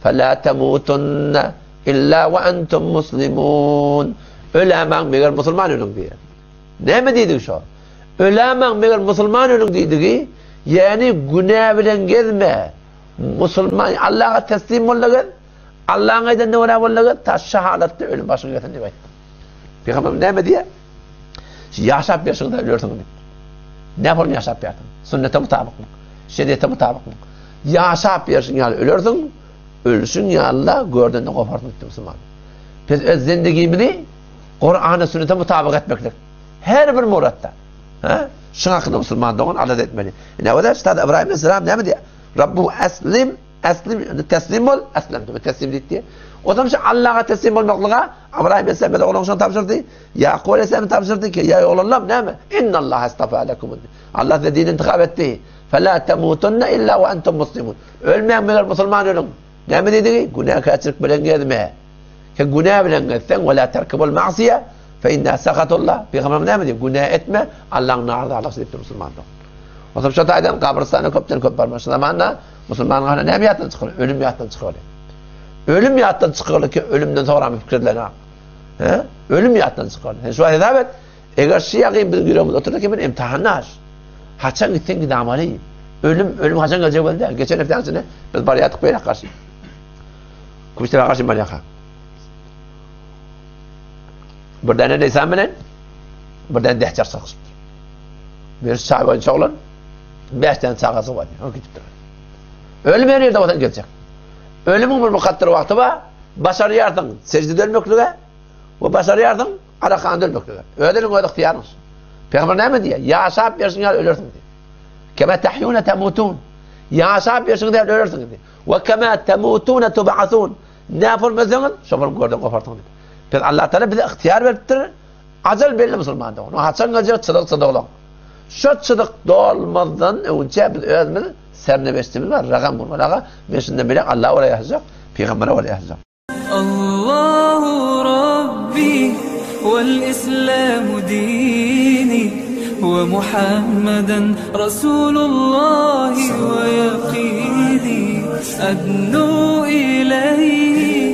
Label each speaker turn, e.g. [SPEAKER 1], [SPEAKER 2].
[SPEAKER 1] فلا تموتن إلا وأنتم مسلمون. Ölemen meğer Müslüman ölün diye. Ne mi dedik şu? Ölemen meğer Müslüman ölün dedik. Yani günah bilen gelme. Müslüman Allah'a teslim olacak. Allah'ın aydan ne olacak? Ta şehadette ölüm başına getirin diye. Peygamber ne mi diye? Yaşap yaşında ölürsün diye. Ne yapalım yaşap yaşında? Sünnete mutabık mı? Şeriate mutabık mı? Yaşap yaşında ölürsün. Ölsün ya Allah gördüğünde kopartın diye Müslüman. Biz öz zindagimizni Kur'an'a sünnete mutabık etmeklik. Her bir muratta. Şuna hakkında Müslüman doğun adet etmeli. Ne o da Üstad İbrahim Aleyhisselam ne mi diye? Rabbu eslim, teslim ol, eslemtu. Teslim diye. O zaman Allah'a teslim olmaklığa İbrahim Aleyhisselam da onun için tavsırdı. Yakub Aleyhisselam tavsırdı ki ya oğlum ne mi? İnna Allah istafa lekum. Allah da dini intikab etti. فَلَا تَمُوتُنَّ اِلَّا وَاَنْتُمْ مُسْلِمُونَ. Ölmeyen meğer Müslüman ölün. Ne mi dedi? Günah kaçırık bilen gelme. Ki günah bilen gelsen وَلَا تَرْكَبُ الْمَعْصِيَةِ فَاِنَّا سَخَةُ اللّٰهِ. Peygamber ne mi diyor? Günah etme. Allah'ın narda Allah sediptir Müslüman'da. O zaman şu taydan kabristanı köpten köp varmış. Zamanla Müslümanlar ne mi yattan çıkıyor? Ölüm yattan çıkıyor. Ölüm yattan çıkıyor ki ölümden sonra mı fikirlerine? Ölüm yattan çıkıyor. Şu an edabet. Eğer şiyakayım bir gürümüz otururken bir imtihanlar. Haçan gittin ki damalıyım. Ölüm haçan gelecek oldu. Geçen haftasını biz bari yatık böyle karşı. Kuşlara karşı bari yakar. Buradan ne desem benen? Buradan dehçer sakıştır. Bir sahibi önce olan 5 tane sakası var. O gitiptir. Ölüm her yerde vatan gelecek. Ölümün bir mukadder vakti var. Başarı yardım. Secde dönmekliğe. O başarı yardım. Arakan dönmekliğe. Ödenin o ihtiyarınız. Peygamber ne mi diye? Yaşap yersin ya ölürsün diye. Kema tahyuna temutun. Yaşap yersin diye ölürsün diye. Ve kema temutuna tub'athun. Ne yapılmazsanız şoförüm gördüm kopartın diye. Peki Allah Teala bize ihtiyar verdir. Acel belli Müslüman'da. O haçan gacı çıdık olan. Şu çıdık doğulmadan önce biz özümüz sernebestimiz var. Rakam bulma. Rakam meşinden bile Allah oraya yazacak. Peygamber oraya yazacak.
[SPEAKER 2] Allahu Rabbi والإسلام ديني ومحمدا رسول الله ويقيني أدنو إليه